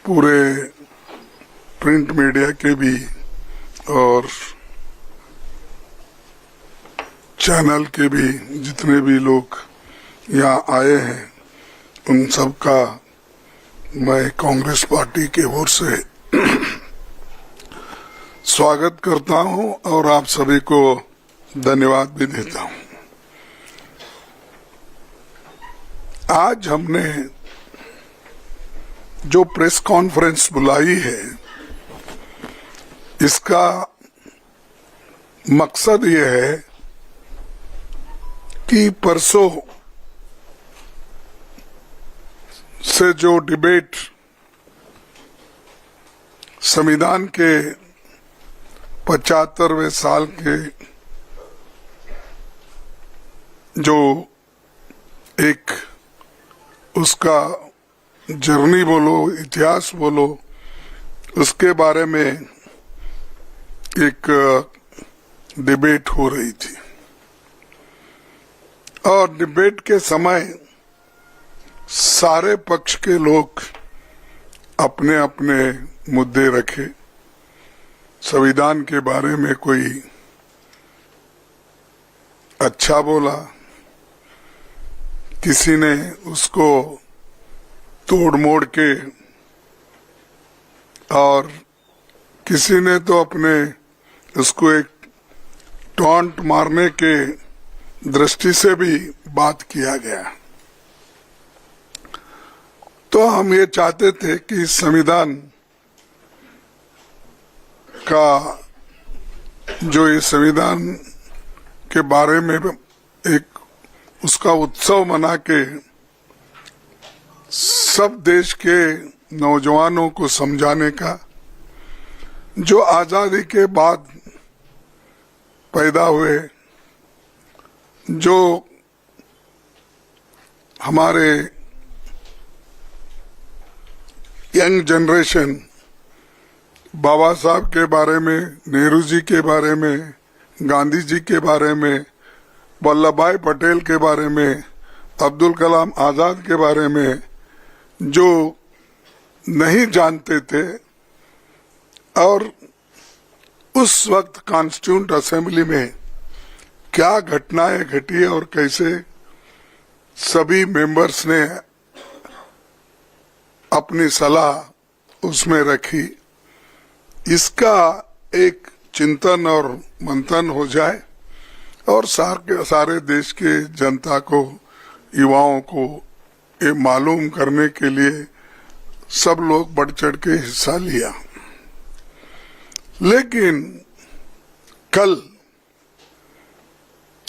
पूरे print media के भी और चैनल के भी जितने भी लोग यहाँ आए हैं उन सब का मैं कांग्रेस पार्टी की ओर से स्वागत करता हूं और आप सभी को धन्यवाद भी देता हूं। आज हमने जो प्रेस कॉन्फ्रेंस बुलाई है इसका मकसद ये है कि परसों से जो डिबेट संविधान के 75वें साल के जो एक उसका जर्नी बोलो, इतिहास बोलो, उसके बारे में एक डिबेट हो रही थी और डिबेट के समय सारे पक्ष के लोग अपने अपने मुद्दे रखे। संविधान के बारे में कोई अच्छा बोला, किसी ने उसको तोड़ मोड़ के और किसी ने तो अपने उसको एक टॉन्ट मारने के दृष्टि से भी बात किया गया। तो हम ये चाहते थे कि संविधान का जो ये संविधान के बारे में एक उसका उत्सव मना के सब देश के नौजवानों को समझाने का, जो आजादी के बाद पैदा हुए, जो हमारे यंग जनरेशन बाबा साहब के बारे में, नेहरू जी के बारे में, गांधी जी के बारे में, वल्लभ भाई पटेल के बारे में, अब्दुल कलाम आजाद के बारे में जो नहीं जानते थे और उस वक्त कॉन्स्टिट्यूंट असेंबली में क्या घटनाएं घटी और कैसे सभी मेंबर्स ने अपनी सलाह उसमें रखी, इसका एक चिंतन और मंथन हो जाए और सारे देश के जनता को, युवाओं को ये मालूम करने के लिए सब लोग बढ़ चढ़ के हिस्सा लिया। लेकिन कल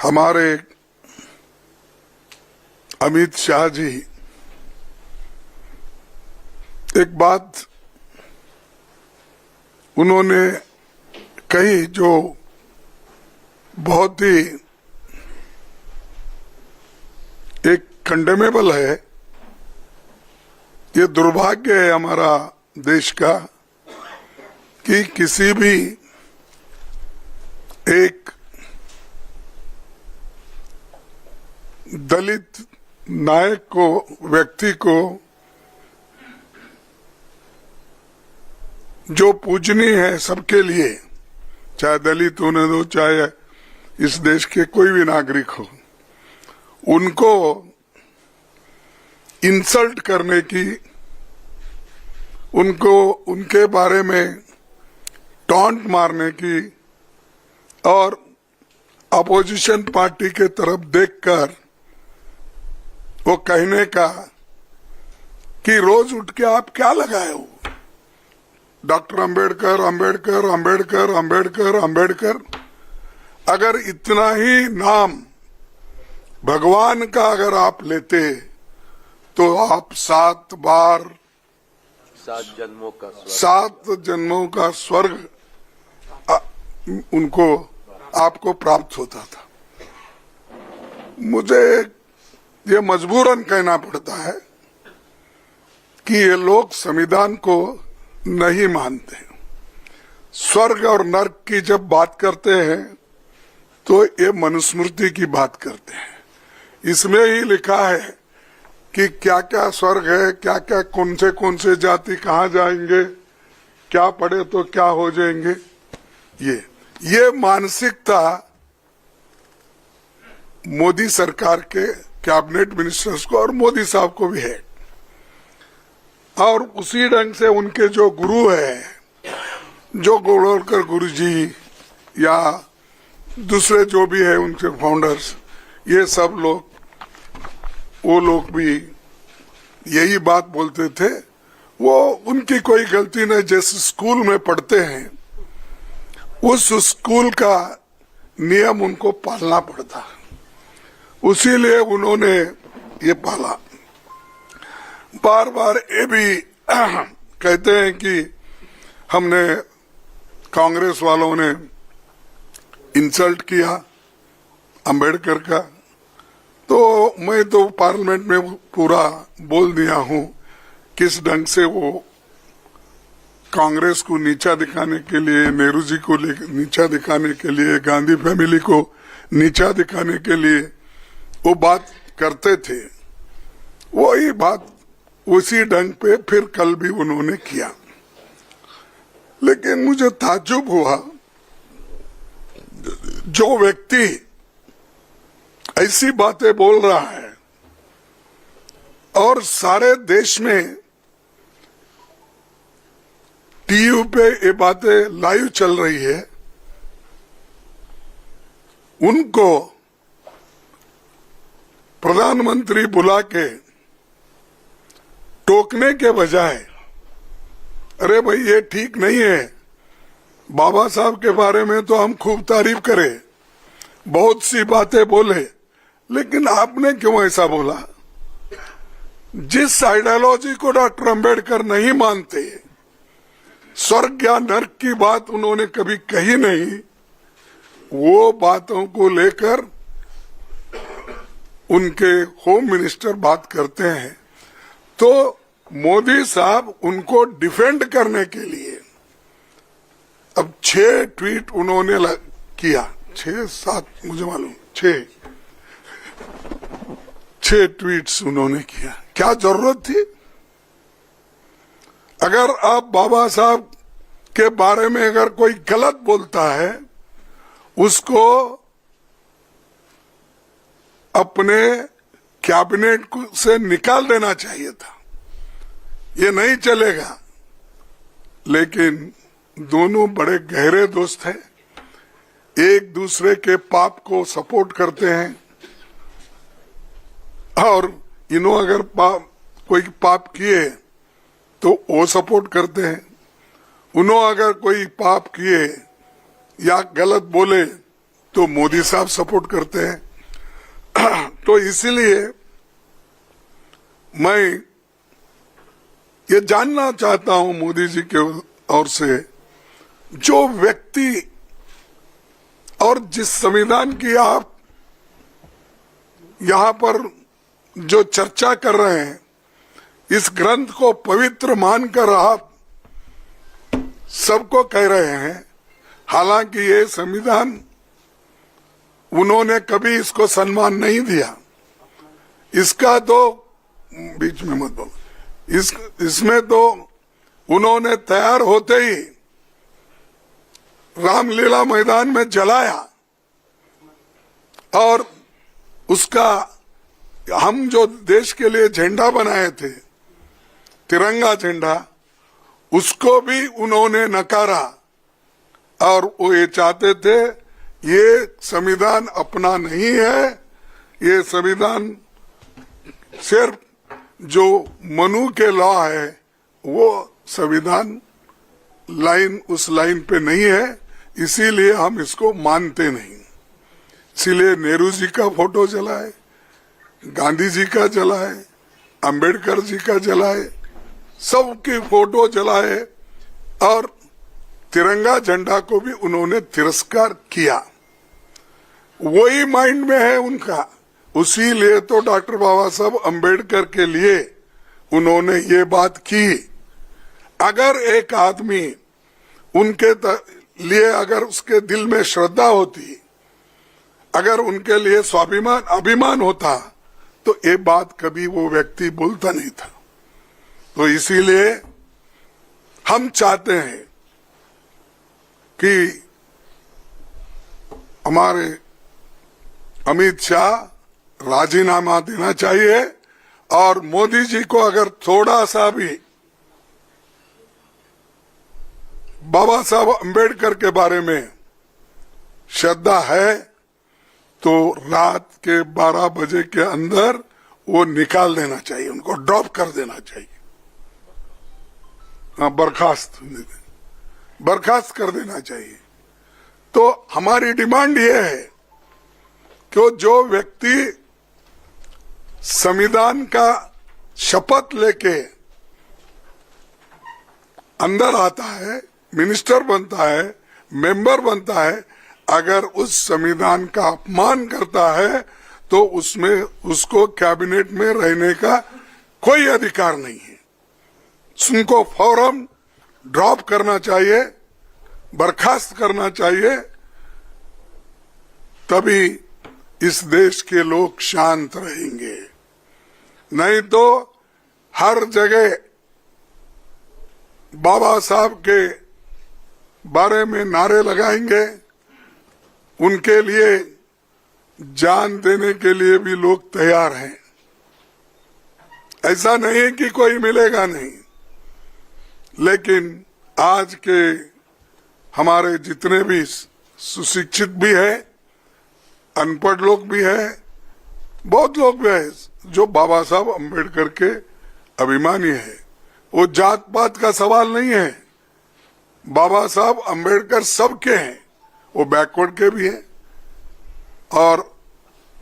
हमारे अमित शाह जी एक बात उन्होंने कही जो बहुत ही एक कंडेमेबल है। ये दुर्भाग्य है हमारा देश का कि किसी भी एक दलित नायक को, व्यक्ति को जो पूजनीय है सबके लिए, चाहे दलित होने दो, चाहे इस देश के कोई भी नागरिक हो, उनको इंसल्ट करने की, उनको उनके बारे में टॉन्ट मारने की और अपोजिशन पार्टी के तरफ देखकर वो कहने का कि रोज उठ के आप क्या लगाए हो, डॉक्टर अंबेडकर अंबेडकर अंबेडकर अंबेडकर अंबेडकर। अगर इतना ही नाम भगवान का अगर आप लेते तो आप 7 जन्मों का स्वर्ग उनको आपको प्राप्त होता था। मुझे ये मजबूरन कहना पड़ता है कि ये लोग संविधान को नहीं मानते। स्वर्ग और नर्क की जब बात करते हैं तो ये मनुस्मृति की बात करते हैं। इसमें ही लिखा है कि क्या क्या स्वर्ग है, क्या क्या कौन से जाति कहाँ जाएंगे, क्या पढ़े तो क्या हो जाएंगे। ये मानसिकता मोदी सरकार के कैबिनेट मिनिस्टर्स को और मोदी साहब को भी है। और उसी ढंग से उनके जो गुरु है, जो गोलवलकर गुरु जी या दूसरे जो भी है उनके फाउंडर्स, ये सब लोग, वो लोग भी यही बात बोलते थे। वो उनकी कोई गलती नहीं, जैसे स्कूल में पढ़ते हैं उस स्कूल का नियम उनको पालना पड़ता, उसीलिए उन्होंने ये पाला। बार बार ये भी कहते हैं कि हमने, कांग्रेस वालों ने इंसल्ट किया अंबेडकर का, तो मैं तो पार्लियामेंट में पूरा बोल दिया हूं किस ढंग से वो कांग्रेस को नीचा दिखाने के लिए, नेहरू जी को नीचा दिखाने के लिए, गांधी फैमिली को नीचा दिखाने के लिए वो बात करते थे। वही बात उसी ढंग पे फिर कल भी उन्होंने किया। लेकिन मुझे ताज्जुब हुआ, जो व्यक्ति ऐसी बातें बोल रहा है और सारे देश में टीवी पे ये बातें लाइव चल रही है, उनको प्रधानमंत्री बुला के टोकने के बजाय, अरे भाई ये ठीक नहीं है, बाबा साहब के बारे में तो हम खूब तारीफ करें, बहुत सी बातें बोले, लेकिन आपने क्यों ऐसा बोला? जिस आइडियोलॉजी को डॉक्टर अंबेडकर नहीं मानते, स्वर्ग या नर्क की बात उन्होंने कभी कही नहीं, वो बातों को लेकर उनके होम मिनिस्टर बात करते हैं। तो मोदी साहब उनको डिफेंड करने के लिए अब 6 ट्वीट उन्होंने किया, 6-7 मुझे मालूम, 6 ट्वीट्स उन्होंने किया। क्या जरूरत थी? अगर आप बाबा साहब के बारे में अगर कोई गलत बोलता है, उसको अपने कैबिनेट से निकाल देना चाहिए था, ये नहीं चलेगा। लेकिन दोनों बड़े गहरे दोस्त हैं, एक दूसरे के पाप को सपोर्ट करते हैं, और इन्हों अगर कोई पाप किए तो वो सपोर्ट करते हैं, उन्हों अगर कोई पाप किए या गलत बोले तो मोदी साहब सपोर्ट करते हैं। तो इसीलिए मैं ये जानना चाहता हूं मोदी जी के ओर से, जो व्यक्ति और जिस संविधान की आप यहां पर जो चर्चा कर रहे हैं, इस ग्रंथ को पवित्र मानकर आप सबको कह रहे हैं, हालांकि ये संविधान उन्होंने कभी इसको सम्मान नहीं दिया, इसका तो बीच में मत बोलो, इसमें तो उन्होंने तैयार होते ही रामलीला मैदान में जलाया, और उसका हम जो देश के लिए झंडा बनाए थे, तिरंगा झंडा, उसको भी उन्होंने नकारा, और वो ये चाहते थे ये संविधान अपना नहीं है, ये संविधान सिर्फ जो मनु के लॉ है वो संविधान लाइन उस लाइन पे नहीं है, इसीलिए हम इसको मानते नहीं। इसीलिए नेहरू जी का फोटो जलाए, गांधी जी का जलाए, अंबेडकर जी का जलाए, सबकी फोटो जलाए, और तिरंगा झंडा को भी उन्होंने तिरस्कार किया। वही माइंड में है उनका, उसी लिए तो डॉक्टर बाबा साहब अंबेडकर के लिए उन्होंने ये बात की। अगर एक आदमी उनके लिए अगर उसके दिल में श्रद्धा होती, अगर उनके लिए स्वाभिमान अभिमान होता, तो ये बात कभी वो व्यक्ति बोलता नहीं था। तो इसीलिए हम चाहते हैं कि हमारे अमित शाह राजीनामा देना चाहिए और मोदी जी को अगर थोड़ा सा भी बाबा साहब अम्बेडकर के बारे में श्रद्धा है तो रात के 12 बजे के अंदर वो निकाल देना चाहिए, उनको ड्रॉप कर देना चाहिए। बर्खास्त कर देना चाहिए। तो हमारी डिमांड ये है कि जो व्यक्ति संविधान का शपथ लेके अंदर आता है, मिनिस्टर बनता है, मेंबर बनता है, अगर उस संविधान का अपमान करता है तो उसमें उसको कैबिनेट में रहने का कोई अधिकार नहीं है। उनको फौरन ड्रॉप करना चाहिए, बर्खास्त करना चाहिए, तभी इस देश के लोग शांत रहेंगे। नहीं तो हर जगह बाबा साहब के बारे में नारे लगाएंगे, उनके लिए जान देने के लिए भी लोग तैयार हैं। ऐसा नहीं कि कोई मिलेगा नहीं, लेकिन आज के हमारे जितने भी सुशिक्षित भी है, अनपढ़ लोग भी है, बहुत लोग भी है जो बाबा साहब अम्बेडकर के अभिमानी है। वो जात पात का सवाल नहीं है, बाबा साहब अम्बेडकर सबके हैं, वो बैकवर्ड के भी हैं और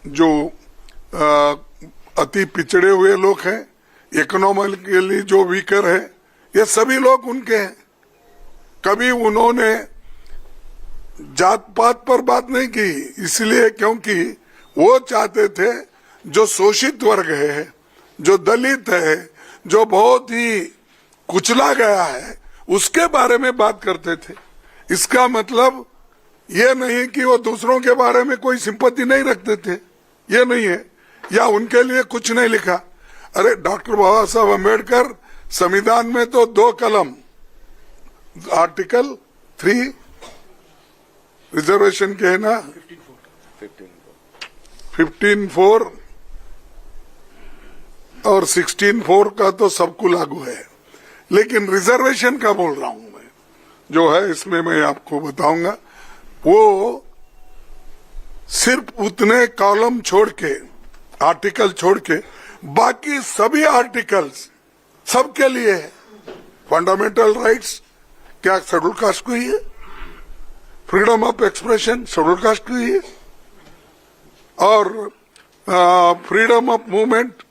जो अति पिछड़े हुए लोग हैं, इकोनॉमिकली जो वीकर है, ये सभी लोग उनके हैं। कभी उन्होंने जात पात पर बात नहीं की, इसलिए क्योंकि वो चाहते थे जो शोषित वर्ग है, जो दलित है, जो बहुत ही कुचला गया है, उसके बारे में बात करते थे। इसका मतलब ये नहीं कि वो दूसरों के बारे में कोई सिंपैथी नहीं रखते थे, ये नहीं है, या उनके लिए कुछ नहीं लिखा। अरे डॉक्टर बाबा साहब अम्बेडकर संविधान में तो 2 कलम, आर्टिकल 3 रिजर्वेशन के है ना, 15(4) और 16(4) का तो सबको लागू है, लेकिन रिजर्वेशन का बोल रहा हूं मैं, जो है इसमें मैं आपको बताऊंगा। वो सिर्फ उतने कॉलम छोड़ के, आर्टिकल छोड़ के, बाकी सभी आर्टिकल्स सबके लिए है। फंडामेंटल राइट्स क्या शेड्यूल कास्ट को ही है, freedom of expression schedule caste को ही है, और फ्रीडम ऑफ मूवमेंट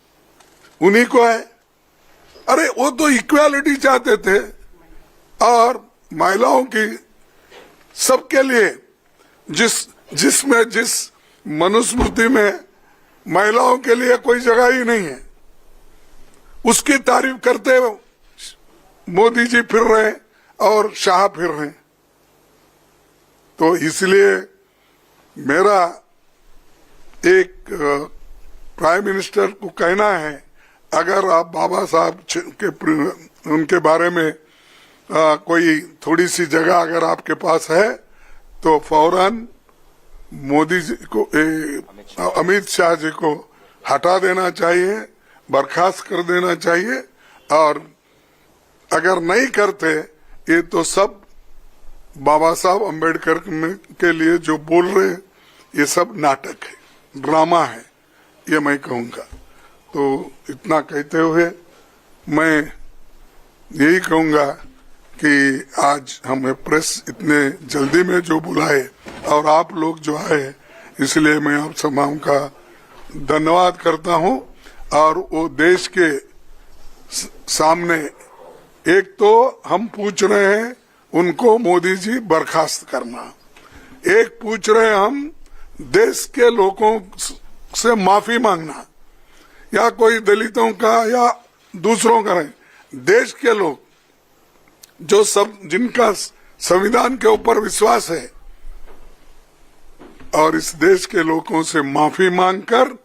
उन्हीं को है। अरे वो तो इक्वालिटी चाहते थे, और महिलाओं की सबके लिए जिसमें जिस मनुस्मृति में महिलाओं के लिए कोई जगह ही नहीं है, उसकी तारीफ करते मोदी जी फिर रहे और शाह फिर रहे। तो इसलिए मेरा एक प्राइम मिनिस्टर को कहना है, अगर आप बाबा साहब के उनके बारे में कोई थोड़ी सी जगह अगर आपके पास है तो फौरन मोदी जी को, अमित शाह जी को हटा देना चाहिए, बर्खास्त कर देना चाहिए। और अगर नहीं करते, ये तो सब बाबा साहब अम्बेडकर के लिए जो बोल रहे हैं, ये सब नाटक है, ड्रामा है, ये मैं कहूँगा। तो इतना कहते हुए मैं यही कहूँगा कि आज हमें प्रेस इतने जल्दी में जो बुलाए और आप लोग जो आए, इसलिए मैं आप समाओं का धन्यवाद करता हूं। और वो देश के सामने एक तो हम पूछ रहे हैं उनको मोदी जी बर्खास्त करना, एक पूछ रहे हैं हम देश के लोगों से माफी मांगना, या कोई दलितों का या दूसरों का नहीं, देश के लोग जो सब जिनका संविधान के ऊपर विश्वास है, और इस देश के लोगों से माफी मांगकर